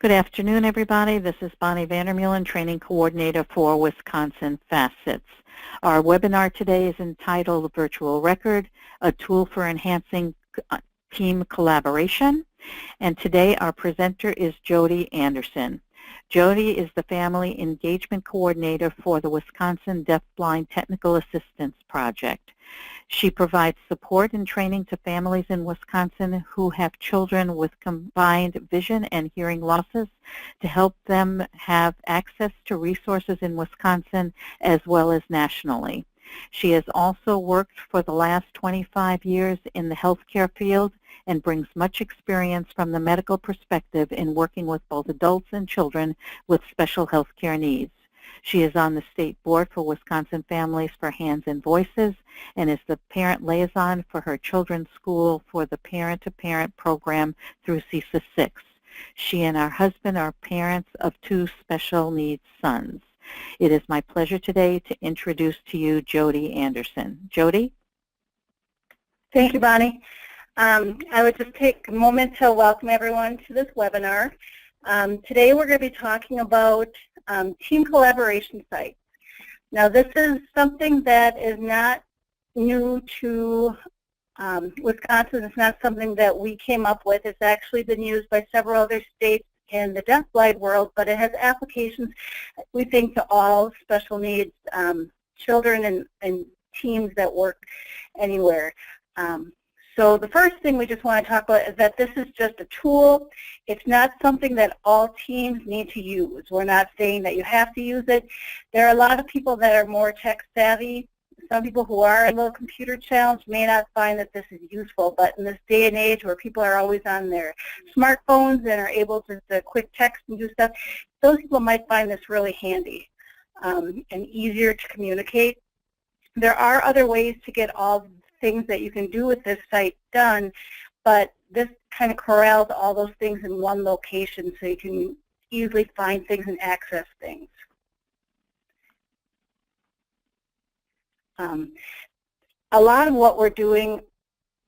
Good afternoon, everybody. This is Bonnie Vandermeulen, Training Coordinator for Wisconsin Facets. Our webinar today is entitled Virtual Record, a tool for enhancing team collaboration. And today our presenter is Jody Anderson. Jody is the Family Engagement Coordinator for the Wisconsin Deafblind Technical Assistance Project. She provides support and training to families in Wisconsin who have children with combined vision and hearing losses to help them have access to resources in Wisconsin as well as nationally. She has also worked for the last 25 years in the healthcare field and brings much experience from the medical perspective in working with both adults and children with special healthcare needs. She is on the state board for Wisconsin Families for Hands and Voices and is the parent liaison for her children's school for the parent-to-parent program through CESA 6. She and her husband are parents of 2 special needs sons. It is my pleasure today to introduce to you Jody Anderson. Jody? Thank you, Bonnie. I would just take a moment to welcome everyone to this webinar. Today we're going to be talking about team collaboration sites. Now this is something that is not new to Wisconsin. It's not something that we came up with. It's actually been used by several other states in the deafblind world, but it has applications, we think, to all special needs children and teams that work anywhere. So the first thing we just want to talk about is that this is just a tool. It's not something that all teams need to use. We're not saying that you have to use it. There are a lot of people that are more tech savvy. Some people who are a little computer challenged may not find that this is useful, but in this day and age where people are always on their smartphones and are able to quick text and do stuff, those people might find this really handy and easier to communicate. There are other ways to get all things that you can do with this site done, but this kind of corrals all those things in one location so you can easily find things and access things. A lot of what we're doing,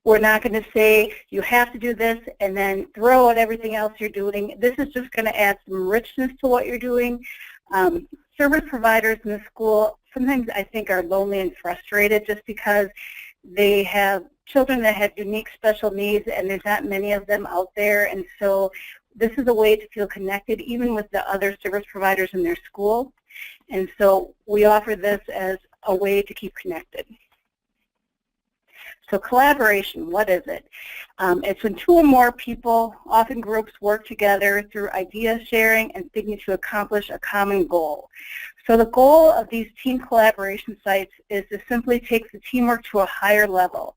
we're not going to say you have to do this and then throw out everything else you're doing. This is just going to add some richness to what you're doing. Service providers in the school sometimes I think are lonely and frustrated just because they have children that have unique special needs and there's not many of them out there, and so this is a way to feel connected even with the other service providers in their school, and so we offer this as a way to keep connected. So collaboration, what is it? It's when 2 or more people, often groups, work together through idea sharing and thinking to accomplish a common goal. So the goal of these team collaboration sites is to simply take the teamwork to a higher level.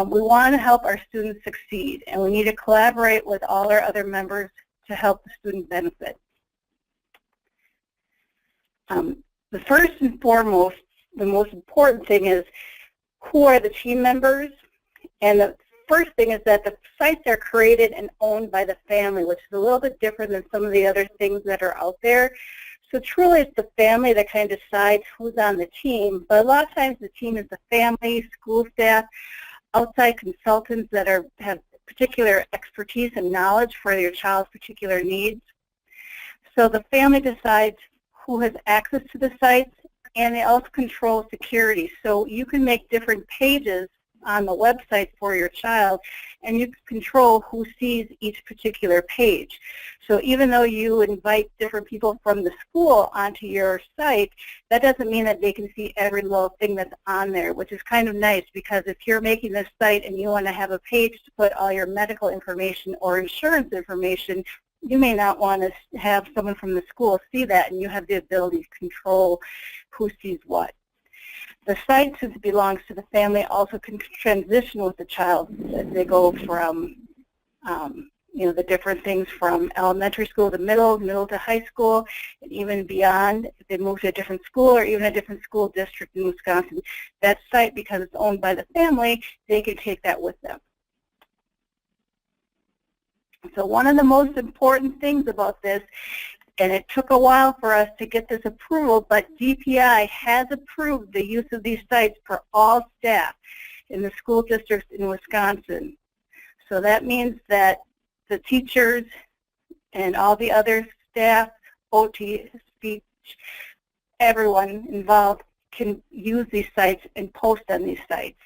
We want to help our students succeed, and we need to collaborate with all our other members to help the student benefit. The first and foremost, the most important thing is who are the team members, and the first thing is that the sites are created and owned by the family, which is a little bit different than some of the other things that are out there. So truly it's the family that kind of decides who's on the team, but a lot of times the team is the family, school staff, outside consultants that have particular expertise and knowledge for your child's particular needs. So the family decides who has access to the sites, and they also control security. So you can make different pages on the website for your child, and you can control who sees each particular page. So even though you invite different people from the school onto your site, that doesn't mean that they can see every little thing that's on there, which is kind of nice, because if you're making this site and you want to have a page to put all your medical information or insurance information, you may not want to have someone from the school see that, and you have the ability to control who sees what. The site, since it belongs to the family, also can transition with the child as they go from, the different things from elementary school to middle to high school, and even beyond. If they move to a different school or even a different school district in Wisconsin, that site, because it's owned by the family, they can take that with them. So one of the most important things about this, and it took a while for us to get this approval, but DPI has approved the use of these sites for all staff in the school districts in Wisconsin. So that means that the teachers and all the other staff, OT, speech, everyone involved can use these sites and post on these sites.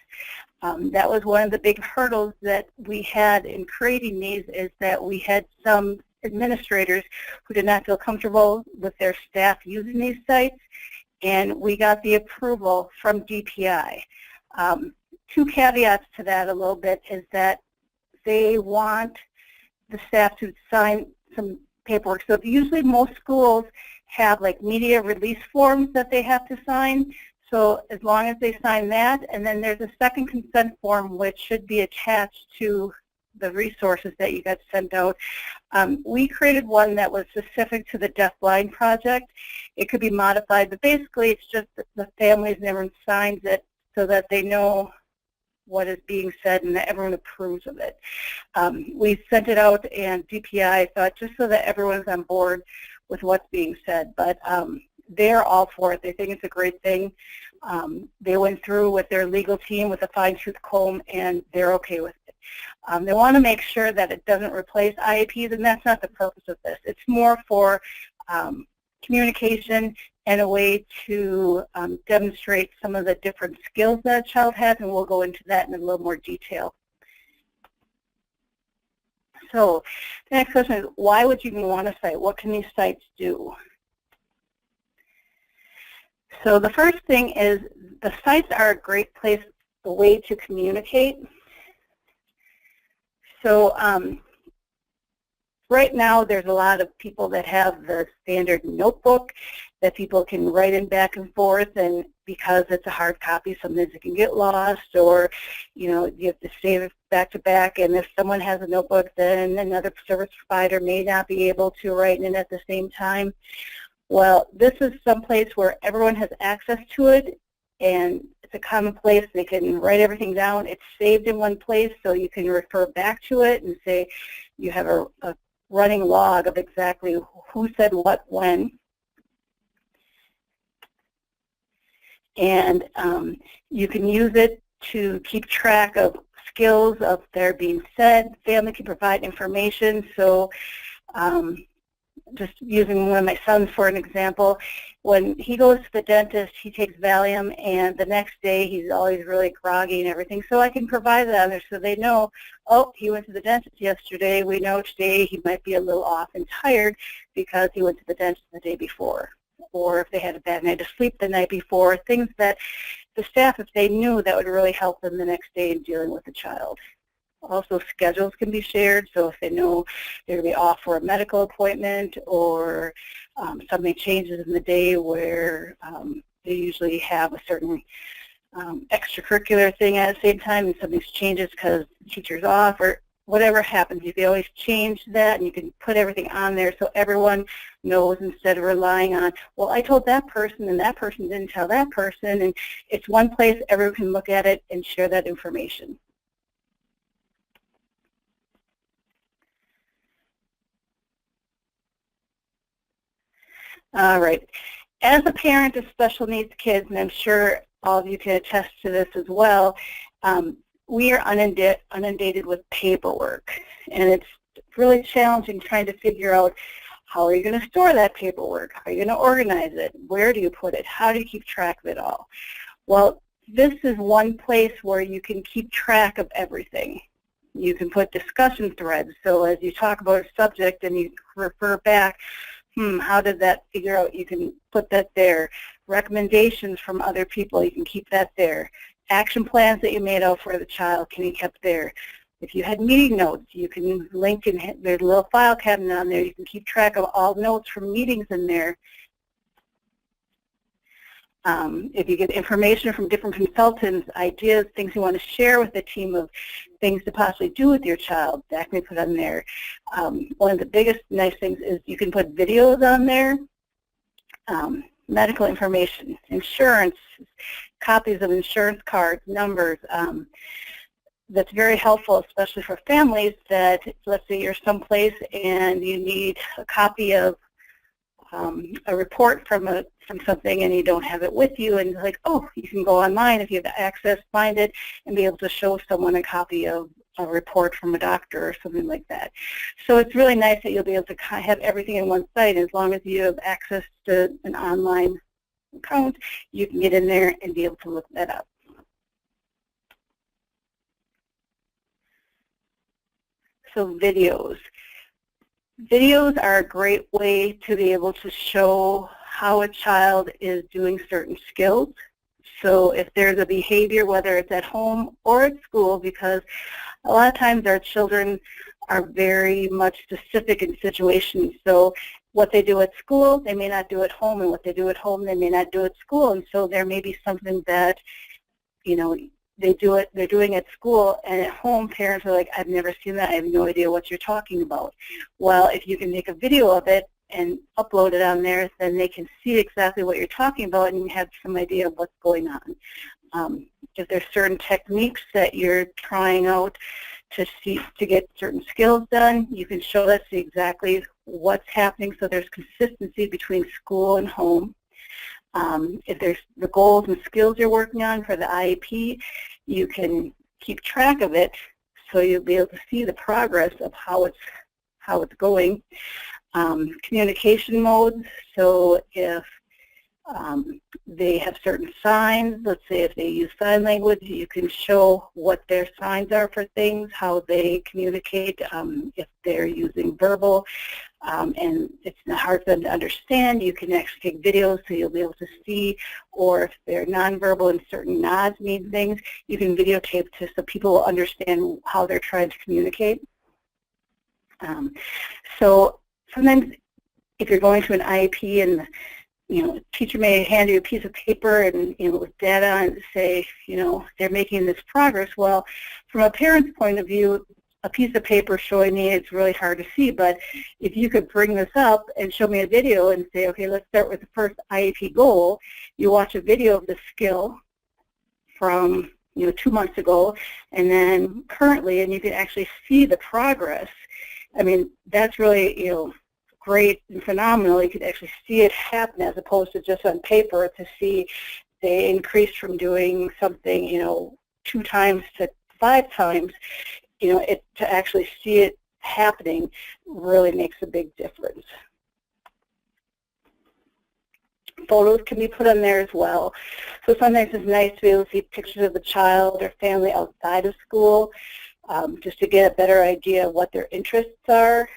That was one of the big hurdles that we had in creating these, is that we had some administrators who did not feel comfortable with their staff using these sites, and we got the approval from DPI. Two caveats to that a little bit is that they want the staff to sign some paperwork. So usually most schools have like media release forms that they have to sign. So as long as they sign that, and then there's a second consent form which should be attached to the resources that you got sent out. We created one that was specific to the Deafblind project. It could be modified, but basically it's just that the families and everyone signs it so that they know what is being said and that everyone approves of it. We sent it out, and DPI thought just so that everyone's on board with what's being said, but they're all for it. They think it's a great thing. They went through with their legal team with a fine-tooth comb, and they're okay with it. They want to make sure that it doesn't replace IEPs, and that's not the purpose of this. It's more for communication and a way to demonstrate some of the different skills that a child has, and we'll go into that in a little more detail. So the next question is, why would you even want a site? What can these sites do? So the first thing is the sites are a great place, a way to communicate. So right now there's a lot of people that have the standard notebook that people can write in back and forth, and because it's a hard copy, sometimes it can get lost, or you have to save it back to back, and if someone has a notebook, then another service provider may not be able to write in it at the same time. Well, this is some place where everyone has access to it, and it's a common place. They can write everything down. It's saved in one place, so you can refer back to it and say you have a running log of exactly who said what when. And you can use it to keep track of skills of their being said. Family can provide information. So just using one of my sons for an example, when he goes to the dentist, he takes Valium, and the next day he's always really groggy and everything. So I can provide that on there so they know, oh, he went to the dentist yesterday. We know today he might be a little off and tired because he went to the dentist the day before. Or if they had a bad night of sleep the night before, things that the staff, if they knew, that would really help them the next day in dealing with the child. Also, schedules can be shared, so if they know they're going to be off for a medical appointment, or something changes in the day where they usually have a certain extracurricular thing at the same time, and something changes because the teacher's off, or whatever happens, you can always change that, and you can put everything on there so everyone knows, instead of relying on, well, I told that person, and that person didn't tell that person, and it's one place everyone can look at it and share that information. All right. As a parent of special needs kids, and I'm sure all of you can attest to this as well, we are inundated with paperwork, and it's really challenging trying to figure out, how are you going to store that paperwork? How are you going to organize it? Where do you put it? How do you keep track of it all? Well, this is one place where you can keep track of everything. You can put discussion threads, so as you talk about a subject and you refer back, how did that figure out? You can put that there. Recommendations from other people, you can keep that there. Action plans that you made out for the child can be kept there. If you had meeting notes, you can link, and there's a little file cabinet on there. You can keep track of all notes from meetings in there. If you get information from different consultants, ideas, things you want to share with the team of things to possibly do with your child, that can be put on there. One of the biggest nice things is you can put videos on there, medical information, insurance, copies of insurance cards, numbers. That's very helpful, especially for families that, let's say you're someplace and you need a copy of a report from something and you don't have it with you, and like, oh, you can go online if you have access, find it, and be able to show someone a copy of a report from a doctor or something like that. So it's really nice that you'll be able to have everything in one site. As long as you have access to an online account, you can get in there and be able to look that up. So videos. Videos are a great way to be able to show how a child is doing certain skills. So if there's a behavior, whether it's at home or at school, because a lot of times our children are very much specific in situations. So what they do at school, they may not do at home, and what they do at home, they may not do at school. And so there may be something that, you know, they're doing at school, and at home parents are like, I've never seen that, I have no idea what you're talking about. Well, if you can make a video of it and upload it on there, then they can see exactly what you're talking about and you have some idea of what's going on. If there's certain techniques that you're trying out to get certain skills done, you can show us exactly what's happening so there's consistency between school and home. If there's the goals and skills you're working on for the IEP, you can keep track of it so you'll be able to see the progress of how it's going. Communication modes, so if they have certain signs, let's say if they use sign language, you can show what their signs are for things, how they communicate. If they're using verbal and it's not hard for them to understand, you can actually take videos so you'll be able to see, or if they're nonverbal and certain nods mean things, you can videotape so people will understand how they're trying to communicate. So sometimes if you're going to an IEP and a teacher may hand you a piece of paper and, with data and say, they're making this progress. Well, from a parent's point of view, a piece of paper showing me it's really hard to see, but if you could bring this up and show me a video and say, okay, let's start with the first IEP goal. You watch a video of the skill from, 2 months ago, and then currently, and you can actually see the progress. I mean, that's really, great and phenomenal. You could actually see it happen as opposed to just on paper to see they increased from doing something, 2 times to 5 times. To actually see it happening really makes a big difference. Photos can be put on there as well. So sometimes it's nice to be able to see pictures of the child or family outside of school, just to get a better idea of what their interests are.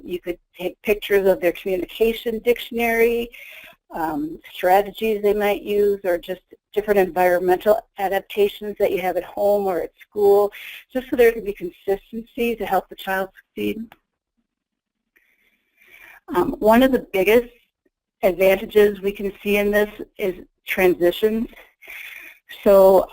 You could take pictures of their communication dictionary, strategies they might use, or just different environmental adaptations that you have at home or at school, just so there can be consistency to help the child succeed. One of the biggest advantages we can see in this is transitions. So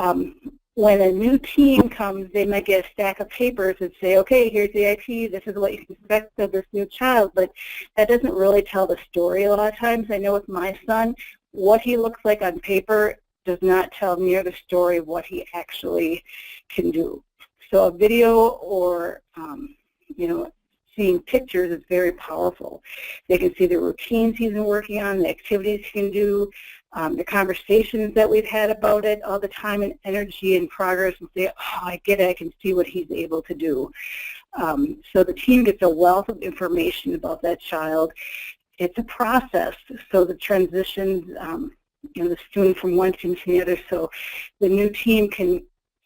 when a new team comes, they might get a stack of papers and say, okay, here's the IP, this is what you can expect of this new child, but that doesn't really tell the story a lot of times. I know with my son, what he looks like on paper does not tell near the story of what he actually can do. So a video or, seeing pictures is very powerful. They can see the routines he's been working on, the activities he can do, the conversations that we've had about it, all the time and energy and progress, and say, oh, I get it, I can see what he's able to do. So the team gets a wealth of information about that child. It's a process, so the transitions, the student from one team to the other, so the new team can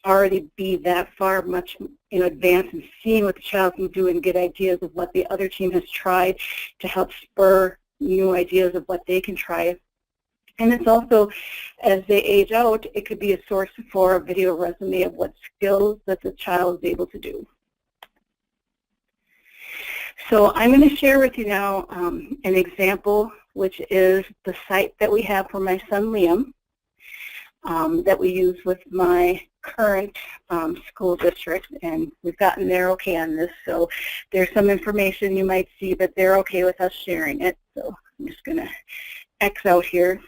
already be that far much in advance and seeing what the child can do and get ideas of what the other team has tried to help spur new ideas of what they can try. And it's also, as they age out, it could be a source for a video resume of what skills that the child is able to do. So I'm going to share with you now an example, which is the site that we have for my son Liam, that we use with my current school district, and we've gotten there okay on this, so there's some information you might see, but they're okay with us sharing it. So I'm just going to X out here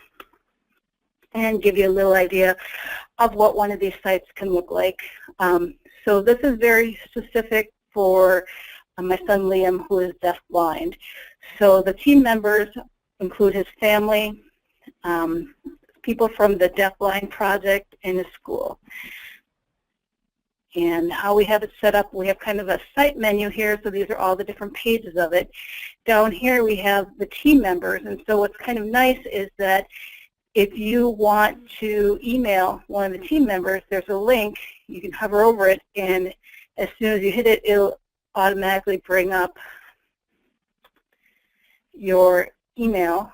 and give you a little idea of what one of these sites can look like. So this is very specific for my son Liam, who is deafblind. So the team members include his family, people from the Deafblind Project, and his school. And how we have it set up, we have kind of a site menu here, so these are all the different pages of it. Down here we have the team members, and so what's kind of nice is that if you want to email one of the team members, there's a link. You can hover over it, and as soon as you hit it, it'll automatically bring up your email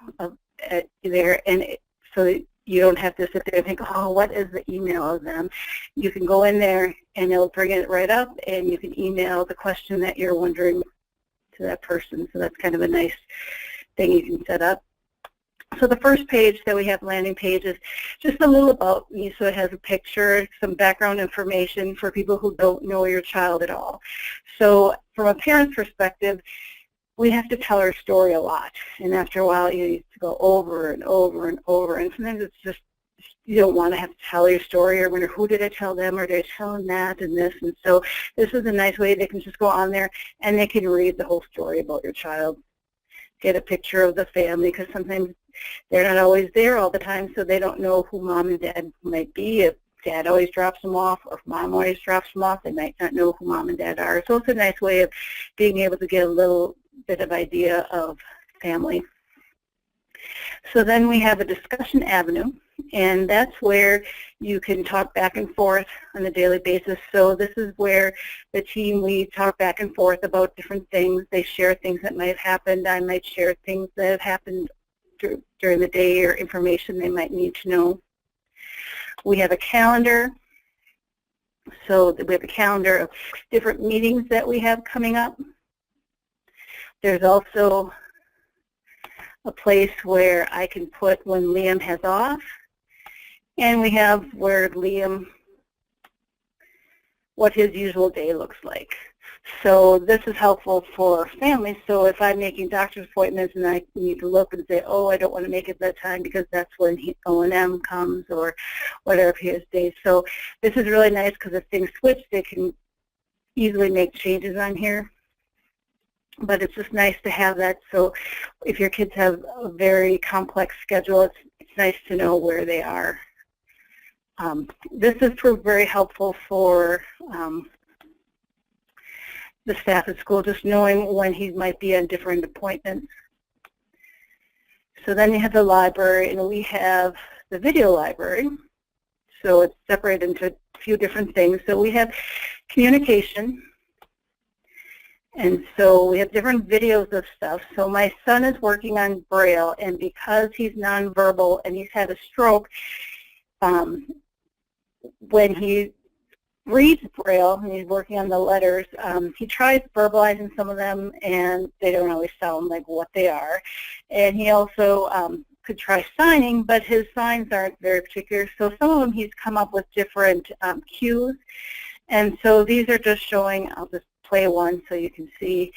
there, and so that you don't have to sit there and think, oh, what is the email of them? You can go in there, and it'll bring it right up, and you can email the question that you're wondering to that person. So that's kind of a nice thing you can set up. So the first page that we have, landing page, is just a little about me. So it has a picture, some background information for people who don't know your child at all. So from a parent's perspective, we have to tell our story a lot. And after a while, you need to go over and over and over. And sometimes it's just, you don't want to have to tell your story or wonder, who did I tell them, or did I tell them that and this? And so this is a nice way they can just go on there and they can read the whole story about your child. Get a picture of the family, because sometimes they're not always there all the time, so they don't know who mom and dad might be. If dad always drops them off, or if mom always drops them off, they might not know who mom and dad are. So it's a nice way of being able to get a little bit of idea of family. So then we have a discussion avenue, and that's where you can talk back and forth on a daily basis. So this is where the team, we talk back and forth about different things. They share things that might have happened. I might share things that have happened during the day, or information they might need to know. We have a calendar. So we have a calendar of different meetings that we have coming up. There's also a place where I can put when Liam has off, and we have where Liam, what his usual day looks like. So this is helpful for families. So if I'm making doctor's appointments and I need to look and say, oh, I don't want to make it that time because that's when O&M comes, or whatever his day. So this is really nice, because if things switch, they can easily make changes on here. But it's just nice to have that. So if your kids have a very complex schedule, it's nice to know where they are. This has proved very helpful for the staff at school, just knowing when he might be on different appointments. So then you have the library, and we have the video library. So it's separated into a few different things. So we have communication. And so we have different videos of stuff. So my son is working on Braille, and because he's nonverbal and he's had a stroke, when he reads Braille and he's working on the letters, he tries verbalizing some of them, and they don't always sound like what they are. And he also could try signing, but his signs aren't very particular. So some of them he's come up with different cues. And so these are just showing, I'll just play one so you can see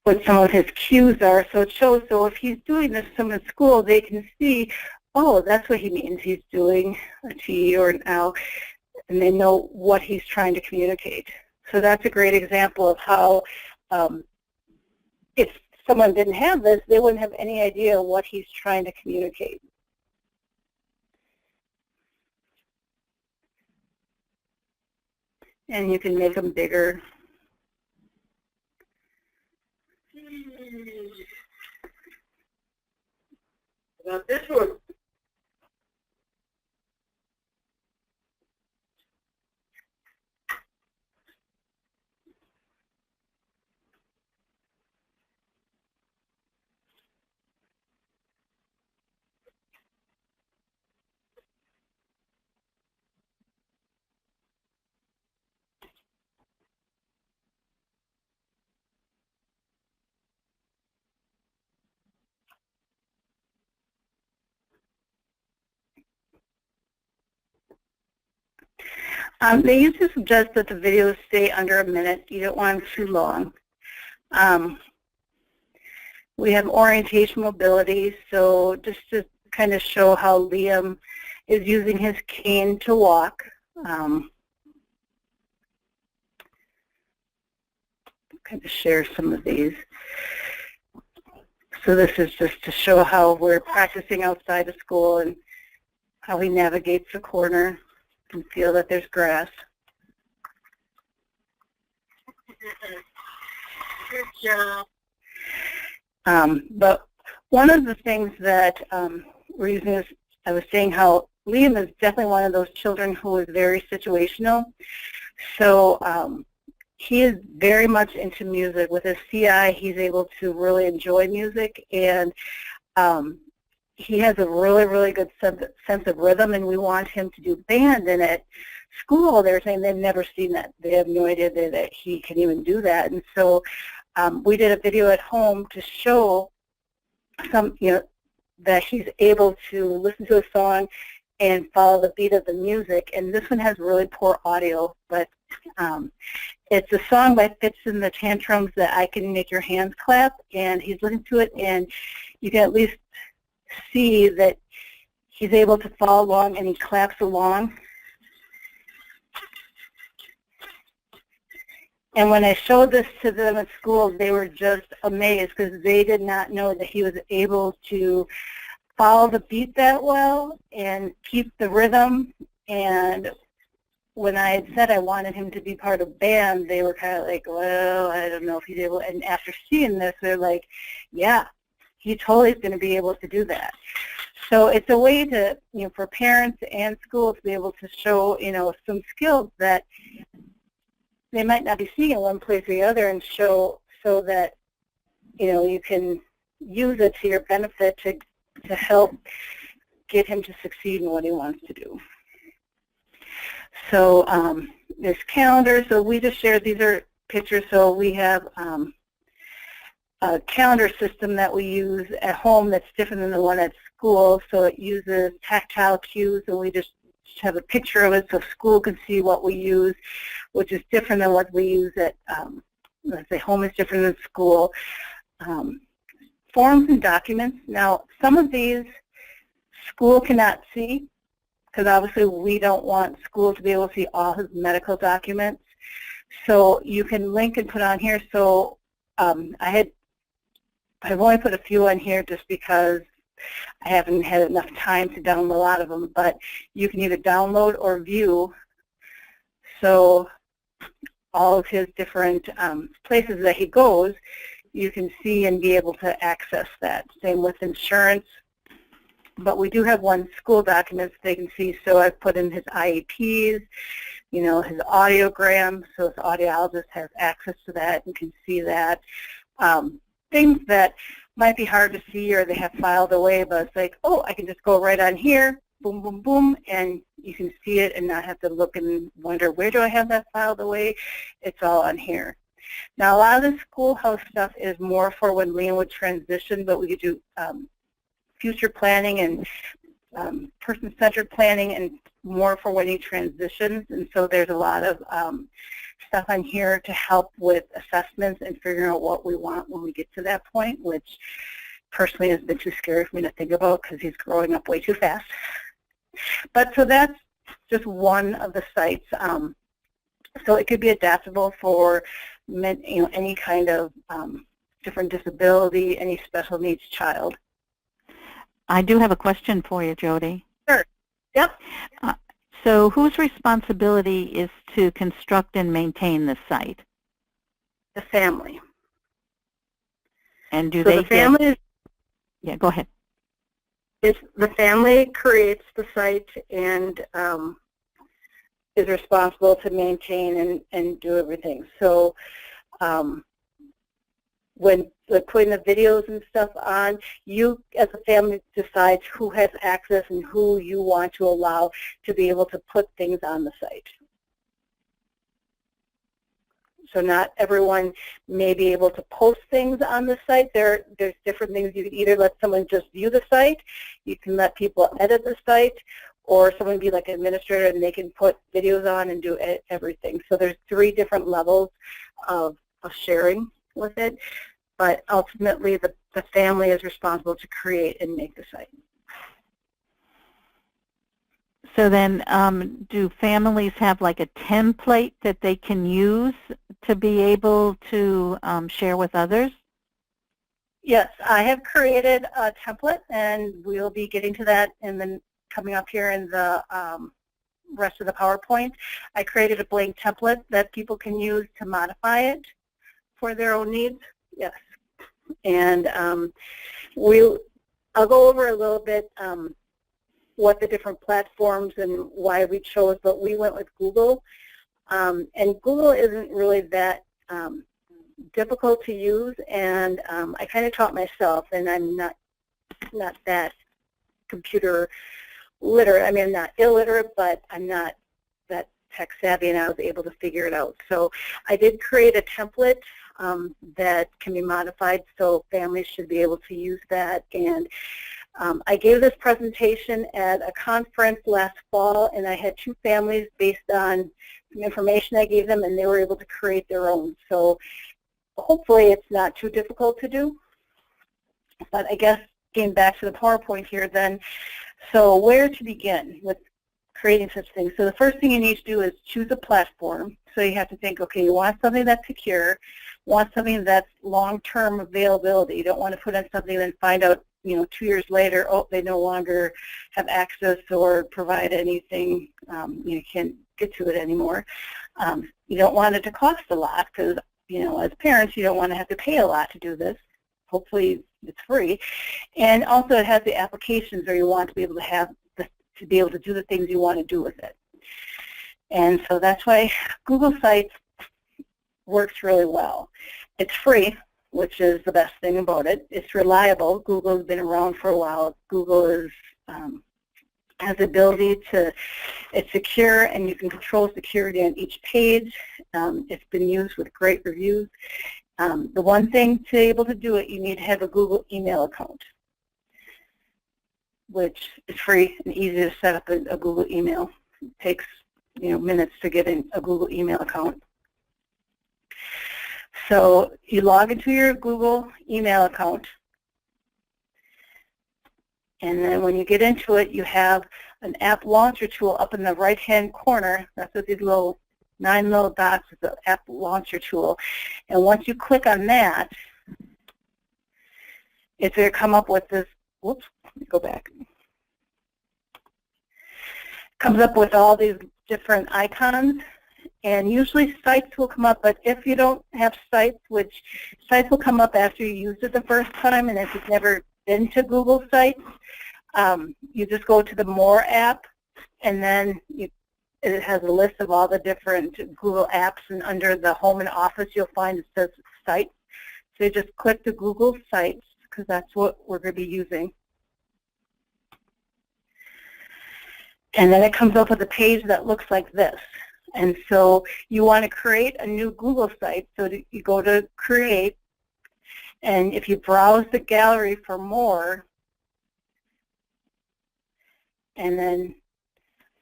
what some of his cues are. So it shows, so if he's doing this some in school, they can see, oh, that's what he means. He's doing a T or an L, and they know what he's trying to communicate. So that's a great example of how if someone didn't have this, they wouldn't have any idea what he's trying to communicate. And you can make them bigger. About this one. They usually suggest that the videos stay under a minute. You don't want them too long. We have orientation mobility, so just to kind of show how Liam is using his cane to walk. Kind of share some of these. So this is just to show how we're practicing outside of school and how he navigates the corner. You can feel that there's grass. Good job. But one of the things that we're using is, I was saying how Liam is definitely one of those children who is very situational. So he is very much into music. With his CI, he's able to really enjoy music, and he has a really, really good sense of rhythm, and we want him to do band. And at school, they're saying they've never seen that. They have no idea that he can even do that. And so we did a video at home to show that he's able to listen to a song and follow the beat of the music. And this one has really poor audio, but it's a song by Fits in the Tantrums, that I Can Make Your Hands Clap, and he's listening to it, and you can at least see that he's able to follow along, and he claps along. And when I showed this to them at school, they were just amazed, because they did not know that he was able to follow the beat that well and keep the rhythm. And when I had said I wanted him to be part of band, they were kind of like, well, I don't know if he's able. And after seeing this, they're like, yeah, he totally is going to be able to do that. So it's a way to, for parents and schools to be able to show, some skills that they might not be seeing in one place or the other, and show so that, you can use it to your benefit to help get him to succeed in what he wants to do. So there's calendars. So we just shared, these are pictures. So we have a calendar system that we use at home that's different than the one at school. So it uses tactile cues, and we just have a picture of it so school can see what we use, which is different than what we use at, let's say home is different than school. Forms and documents. Now, some of these school cannot see, because obviously we don't want school to be able to see all his medical documents. So you can link and put on here. So I've only put a few on here just because I haven't had enough time to download a lot of them, but you can either download or view. So all of his different places that he goes, you can see and be able to access that. Same with insurance. But we do have one school documents they can see. So I've put in his IEPs, his audiogram, so his audiologist has access to that and can see that. Things that might be hard to see or they have filed away, but it's like, oh, I can just go right on here, boom, boom, boom, and you can see it and not have to look and wonder, where do I have that filed away? It's all on here. Now, a lot of the schoolhouse stuff is more for when Liam would transition, but we could do future planning and person-centered planning, and more for when he transitions. And so there's a lot of stuff on here to help with assessments and figuring out what we want when we get to that point, which personally has been too scary for me to think about because he's growing up way too fast. But so that's just one of the sites. So it could be adaptable for any kind of different disability, any special needs child. I do have a question for you, Jody. Sure. Yep. So whose responsibility is to construct and maintain the site? The family. And do so they the family Yeah, go ahead. The family creates the site and is responsible to maintain and do everything. So when putting the videos and stuff on, you as a family decides who has access and who you want to allow to be able to put things on the site. So not everyone may be able to post things on the site. There's different things. You can either let someone just view the site, you can let people edit the site, or someone be like an administrator and they can put videos on and do everything. So there's 3 different levels of sharing with it, but ultimately the family is responsible to create and make the site. So then do families have like a template that they can use to be able to share with others? Yes, I have created a template, and we'll be getting to that in the coming up here in the rest of the PowerPoint. I created a blank template that people can use to modify it for their own needs. Yes. And I'll go over a little bit what the different platforms and why we chose, but we went with Google. And Google isn't really that difficult to use, and I kind of taught myself, and I'm not that computer literate. I mean, I'm not illiterate, but I'm not that tech savvy, and I was able to figure it out. So I did create a template that can be modified, so families should be able to use that. And I gave this presentation at a conference last fall, and I had 2 families based on some information I gave them, and they were able to create their own. So hopefully it's not too difficult to do. But I guess getting back to the PowerPoint here then, so where to begin with creating such things? So the first thing you need to do is choose a platform. So you have to think, okay, you want something that's secure, want something that's long-term availability. You don't want to put on something and then find out, 2 years later, oh, they no longer have access or provide anything. You can't get to it anymore. You don't want it to cost a lot because, as parents, you don't want to have to pay a lot to do this. Hopefully it's free. And also it has the applications, or you want to be able to have to be able to do the things you want to do with it. And so that's why Google Sites works really well. It's free, which is the best thing about it. It's reliable. Google's been around for a while. Google is has the ability to, it's secure, and you can control security on each page. It's been used with great reviews. The one thing to be able to do it, you need to have a Google email account, which is free and easy to set up a Google email. It takes minutes to get in a Google email account. So you log into your Google email account, and then when you get into it, you have an app launcher tool up in the right-hand corner. That's what these 9 little dots is the app launcher tool. And once you click on that, it's going to come up with this, whoops, let me go back. Comes up with all these different icons, and usually sites will come up, but if you don't have sites, which sites will come up after you used it the first time, and if you've never been to Google Sites, you just go to the More app, and then it has a list of all the different Google apps, and under the Home and Office you'll find it says Sites. So you just click the Google Sites, because that's what we're going to be using. And then it comes up with a page that looks like this. And so you want to create a new Google site, so you go to Create, and if you browse the gallery for more, and then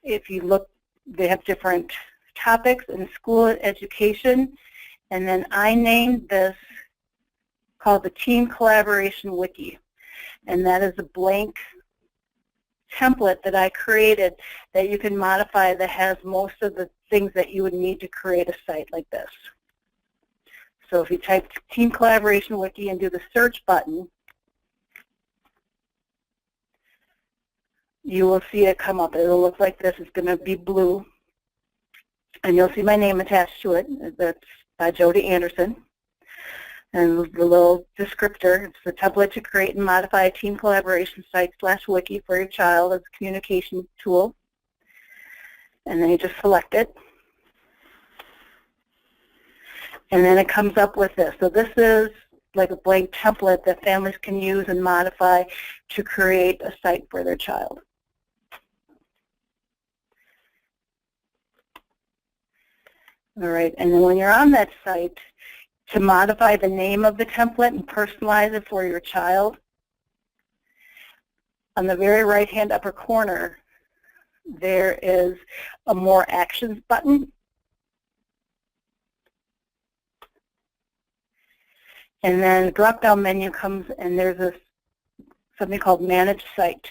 if you look, they have different topics in school and education, and then I named this called the Team Collaboration Wiki, and that is a blank template that I created that you can modify that has most of the things that you would need to create a site like this. So if you type Team Collaboration Wiki and do the search button, you will see it come up. It'll look like this. It's going to be blue, and you'll see my name attached to it. That's by Jody Anderson. And the little descriptor, it's the template to create and modify a team collaboration site/wiki for your child as a communication tool. And then you just select it. And then it comes up with this. So this is like a blank template that families can use and modify to create a site for their child. All right, and then when you're on that site, to modify the name of the template and personalize it for your child, on the very right-hand upper corner, there is a More Actions button. And then the drop-down menu comes, and there's something called Manage Site.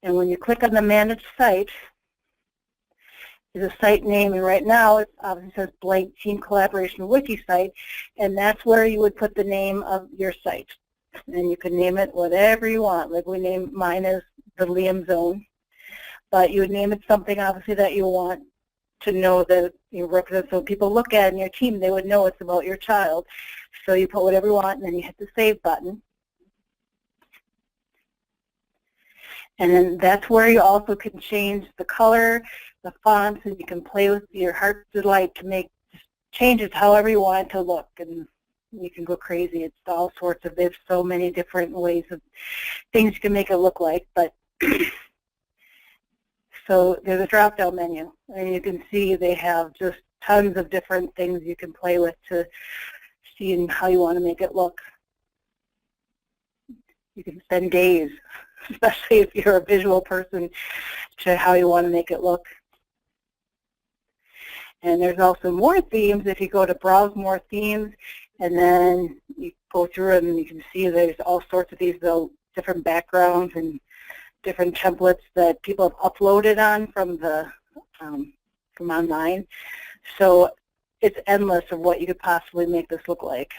And when you click on the Manage Site, is a site name, and right now it obviously says blank Team Collaboration Wiki site, and that's where you would put the name of your site. And you can name it whatever you want. Like mine is the Liam Zone. but you would name it something obviously that you want to know that you represent, so people look at it in your team, they would know it's about your child. So you put whatever you want, and then you hit the save button. And then that's where you also can change the color, the fonts, and you can play with your heart's delight to make changes however you want it to look. And you can go crazy. It's all sorts of, there's so many different ways of things you can make it look like. But so there's a drop-down menu, and you can see they have just tons of different things you can play with to see how you want to make it look. You can spend days, especially if you're a visual person, to how you want to make it look. And there's also more themes. If you go to browse more themes, and then you go through and you can see there's all sorts of these different backgrounds and different templates that people have uploaded on from from online. So it's endless of what you could possibly make this look like.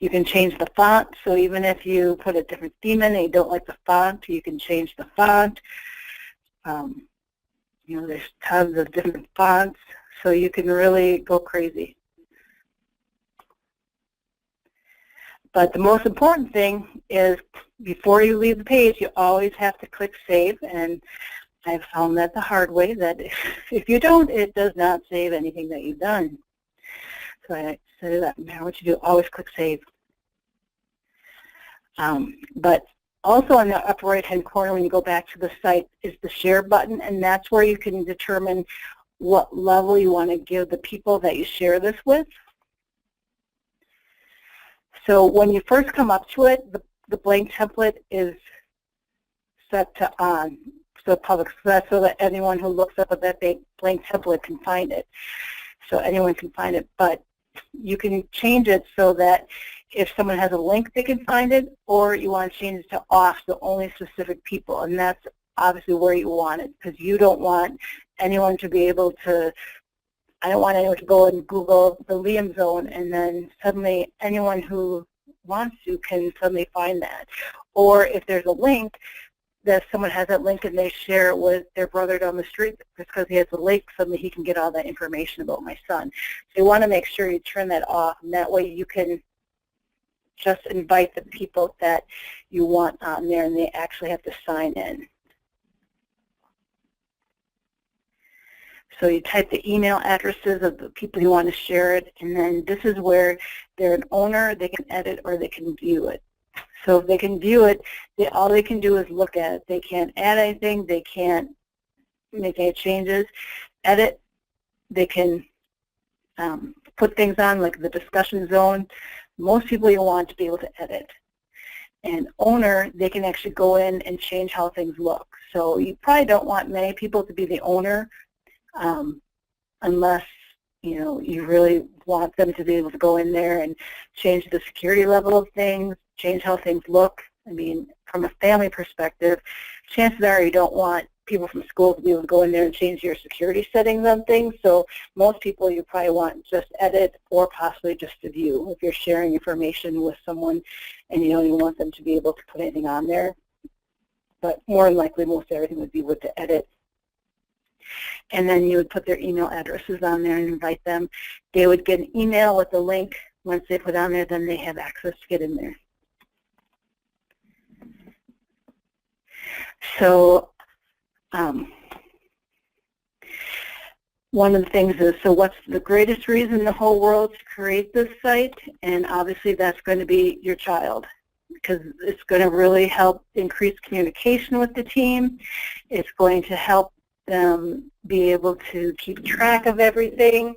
You can change the font, so even if you put a different theme in and you don't like the font, you can change the font. You know, there's tons of different fonts, so you can really go crazy. But the most important thing is before you leave the page, you always have to click save, and I've found that the hard way, that if you don't, it does not save anything that you've done. So I say that no matter what you do, always click save. But also in the upper right-hand corner, when you go back to the site, is the share button, and that's where you can determine what level you want to give the people that you share this with. So when you first come up to it, the blank template is set to on, so public, so that's so that anyone who looks up at that blank template can find it. So anyone can find it, but you can change it so that if someone has a link, they can find it, or you want to change it to off, so only specific people, and that's obviously where you want it, because you don't want anyone to be able to, I don't want anyone to go and Google the Liam zone and then suddenly anyone who wants to can suddenly find that. Or if there's a link, that someone has that link and they share it with their brother down the street, just because he has a link, suddenly he can get all that information about my son. So you want to make sure you turn that off, and that way you can just invite the people that you want on there, and they actually have to sign in. So you type the email addresses of the people you want to share it, and then this is where they're an owner, they can edit or they can view it. So if they can view it, all they can do is look at it. They can't add anything, they can't make any changes. Edit, they can put things on, like the discussion zone. Most people you want to be able to edit. And owner, they can actually go in and change how things look. So you probably don't want many people to be the owner, unless you really want them to be able to go in there and change the security level of things, change how things look. I mean, from a family perspective, chances are you don't want people from school to be able to go in there and change your security settings on things. So most people you probably want just edit or possibly just to view if you're sharing information with someone and you don't even want them to be able to put anything on there. But more than likely, most everything would be with the edit. And then you would put their email addresses on there and invite them. They would get an email with the link. Once they put on there, then they have access to get in there. So one of the things is, so what's the greatest reason in the whole world to create this site? And obviously that's going to be your child, because it's going to really help increase communication with the team. It's going to help them be able to keep track of everything.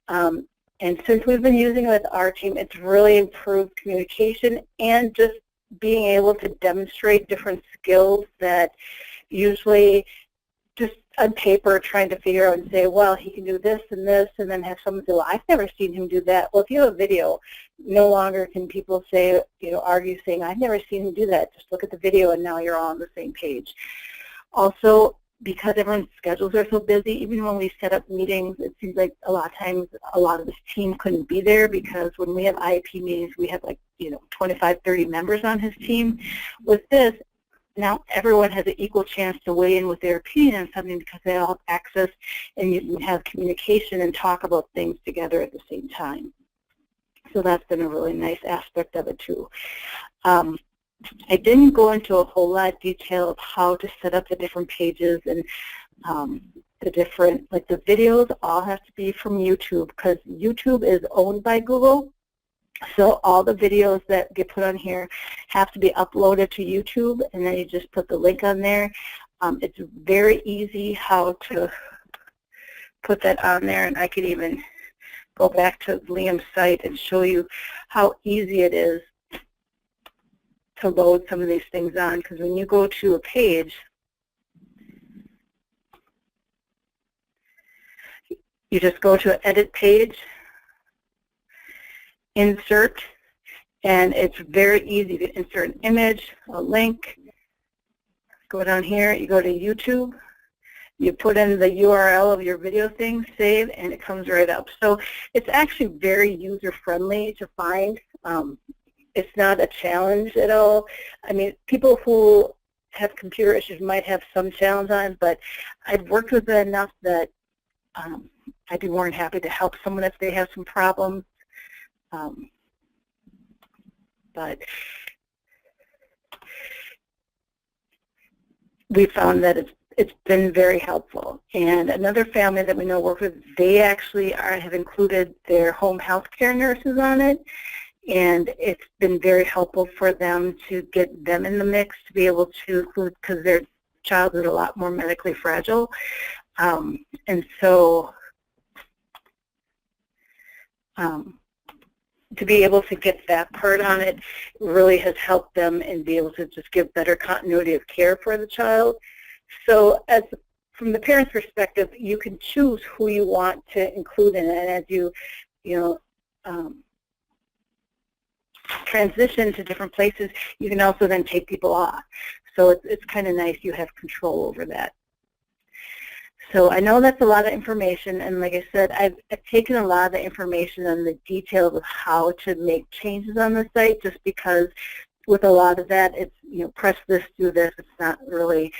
And since we've been using it with our team, it's really improved communication and just being able to demonstrate different skills that usually just on paper trying to figure out and say, well, he can do this, and then have someone say, well, I've never seen him do that. Well, if you have a video, no longer can people say, argue saying, I've never seen him do that. Just look at the video and now you're all on the same page. Also, because everyone's schedules are so busy, even when we set up meetings, it seems like a lot of times a lot of this team couldn't be there, because when we have IEP meetings, we have 25, 30 members on his team. With this, now everyone has an equal chance to weigh in with their opinion on something because they all have access and you can have communication and talk about things together at the same time. So that's been a really nice aspect of it too. I didn't go into a whole lot of detail of how to set up the different pages and the different, like the videos all have to be from YouTube because YouTube is owned by Google. So all the videos that get put on here have to be uploaded to YouTube, and then you just put the link on there. It's very easy how to put that on there, and I could even go back to Liam's site and show you how easy it is to load some of these things on, because when you go to a page, you just go to Edit Page, Insert, and it's very easy to insert an image, a link. Go down here, you go to YouTube, you put in the URL of your video thing, save, and it comes right up. So it's actually very user-friendly to find. It's not a challenge at all. I mean, people who have computer issues might have some challenge on it, but I've worked with it enough that I'd be more than happy to help someone if they have some problems. But we found that it's been very helpful. And another family that we know work with, they actually have included their home health care nurses on it, and it's been very helpful for them to get them in the mix to be able to include, because their child is a lot more medically fragile. And so to be able to get that part on it really has helped them and be able to just give better continuity of care for the child. So from the parent's perspective, you can choose who you want to include in it, and as you transition to different places, you can also then take people off. So it's kind of nice, you have control over that. So I know that's a lot of information, and like I said, I've taken a lot of the information and the details of how to make changes on the site, just because with a lot of that, it's, press this, do this. It's not really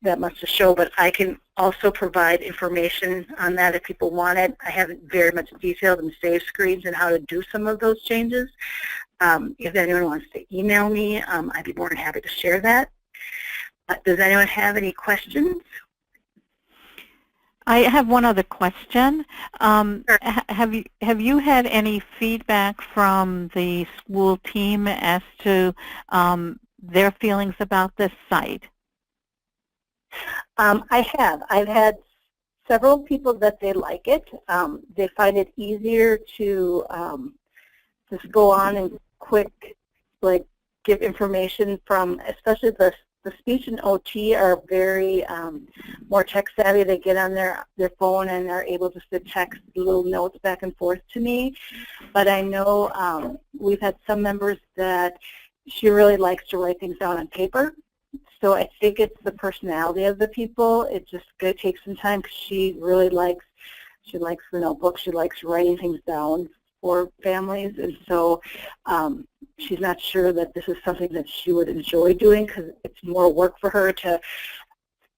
that much to show, but I can also provide information on that if people want it. I haven't very much detailed and saved screens and how to do some of those changes. If anyone wants to email me, I'd be more than happy to share that. Does anyone have any questions? I have one other question. Sure. Have you had any feedback from the school team as to their feelings about this site? I have. I've had several people that they like it. They find it easier to just go on and quick, give information from, especially the speech and OT are very more tech savvy. They get on their phone and are able just to text little notes back and forth to me. But I know we've had some members that she really likes to write things down on paper. So I think it's the personality of the people. It's just going to take some time because she really likes the notebook. She likes writing things down for families, and so she's not sure that this is something that she would enjoy doing because it's more work for her to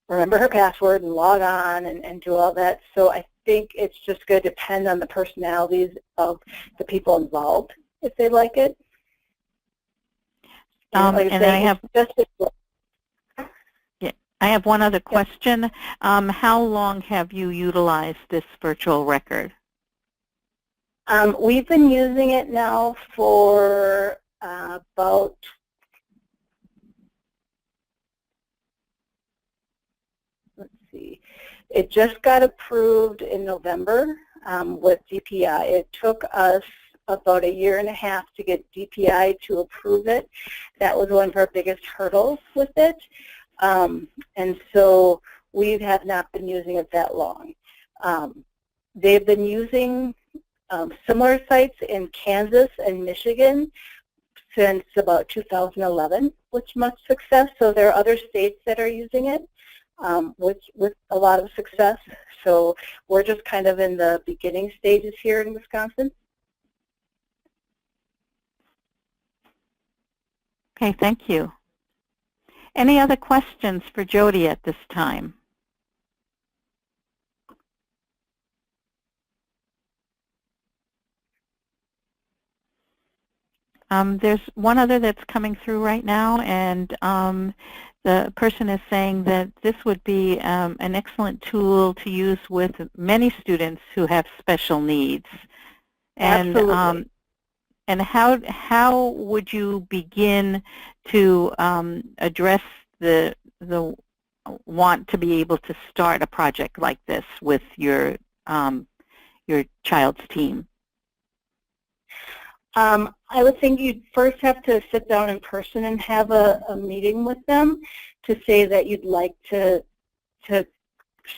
remember her password and log on and do all that. So I think it's just going to depend on the personalities of the people involved if they like it. I have one other question. How long have you utilized this virtual record? We've been using it now for about it just got approved in November with DPI. It took us about 1.5 years to get DPI to approve it. That was one of our biggest hurdles with it. And so we have not been using it that long. They've been using similar sites in Kansas and Michigan since about 2011 with much success. So there are other states that are using it with a lot of success. So we're just kind of in the beginning stages here in Wisconsin. Okay, thank you. Any other questions for Jody at this time? There's one other that's coming through right now, and the person is saying that this would be an excellent tool to use with many students who have special needs. And, Absolutely. And how would you begin to address the want to be able to start a project like this with your child's team? I would think you'd first have to sit down in person and have a meeting with them to say that you'd like to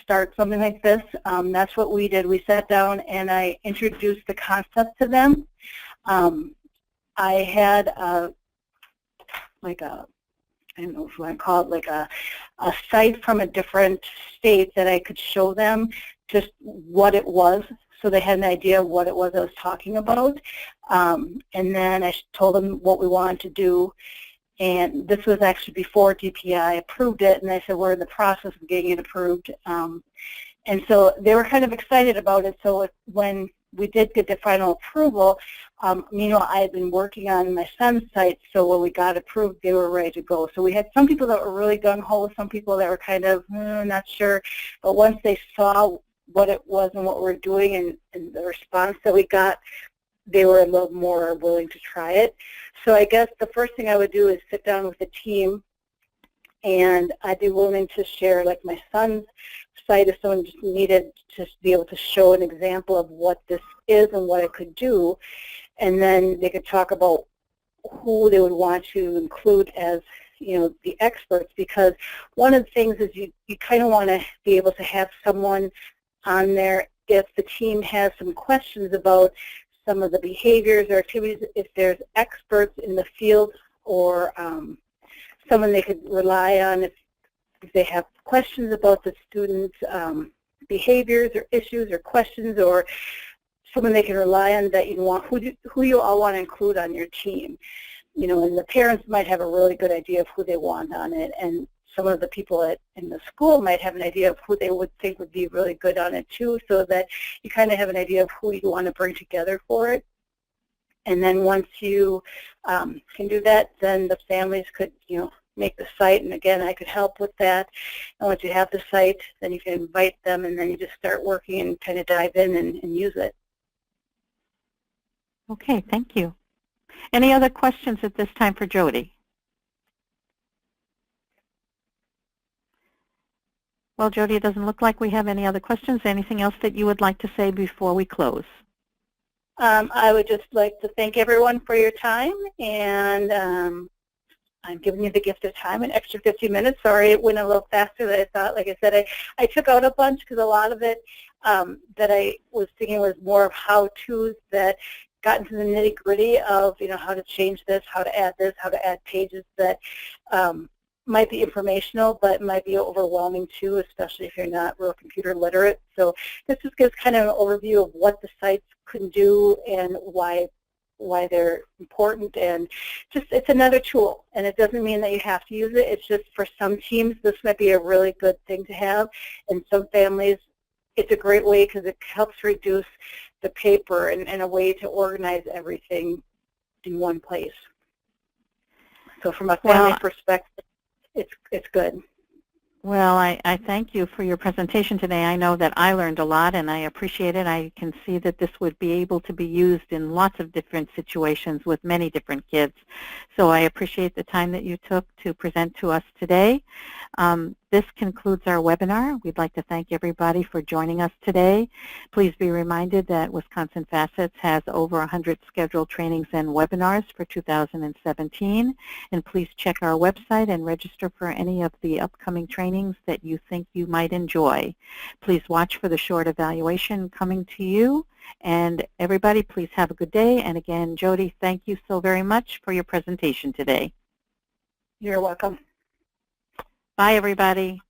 start something like this. That's what we did. We sat down and I introduced the concept to them. I had I don't know if you want to call it like a site from a different state that I could show them just what it was, so they had an idea of what it was I was talking about. And then I told them what we wanted to do. And this was actually before DPI approved it, and I said we're in the process of getting it approved. And so they were kind of excited about it. So when we did get the final approval, meanwhile I had been working on my son's site, so when we got approved, they were ready to go. So we had some people that were really gung-ho, some people that were kind of not sure, but once they saw what it was and what we were doing and the response that we got, they were a little more willing to try it. So I guess the first thing I would do is sit down with the team, and I'd be willing to share like my son's site if someone just needed to be able to show an example of what this is and what it could do. And then they could talk about who they would want to include as, you know, the experts, because one of the things is you kind of want to be able to have someone on there if the team has some questions about some of the behaviors or activities, if there's experts in the field or someone they could rely on if they have questions about the students' behaviors or issues or questions, or someone they can rely on that you want, who you all want to include on your team. You know, and the parents might have a really good idea of who they want on it, and some of the people in the school might have an idea of who they would think would be really good on it too, so that you kind of have an idea of who you want to bring together for it. And then once you can do that, then the families could, you know, make the site, and again, I could help with that. And once you have the site, then you can invite them, and then you just start working and kind of dive in and use it. Okay, thank you. Any other questions at this time for Jody? Well, Jody, it doesn't look like we have any other questions. Anything else that you would like to say before we close? I would just like to thank everyone for your time, and I'm giving you the gift of time, an extra 50 minutes. Sorry it went a little faster than I thought. Like I said, I took out a bunch because a lot of it that I was thinking was more of how-tos that got into the nitty-gritty of, you know, how to change this, how to add pages that might be informational, but might be overwhelming too, especially if you're not real computer literate. So this just gives kind of an overview of what the sites can do and why they're important, and just it's another tool, and it doesn't mean that you have to use it. It's just for some teams this might be a really good thing to have, and some families it's a great way because it helps reduce the paper and a way to organize everything in one place. So from a family perspective, it's good. Well, I thank you for your presentation today. I know that I learned a lot, and I appreciate it. I can see that this would be able to be used in lots of different situations with many different kids. So I appreciate the time that you took to present to us today. This concludes our webinar. We'd like to thank everybody for joining us today. Please be reminded that Wisconsin Facets has over 100 scheduled trainings and webinars for 2017. And please check our website and register for any of the upcoming trainings that you think you might enjoy. Please watch for the short evaluation coming to you. And everybody, please have a good day. And again, Jody, thank you so very much for your presentation today. You're welcome. Bye, everybody.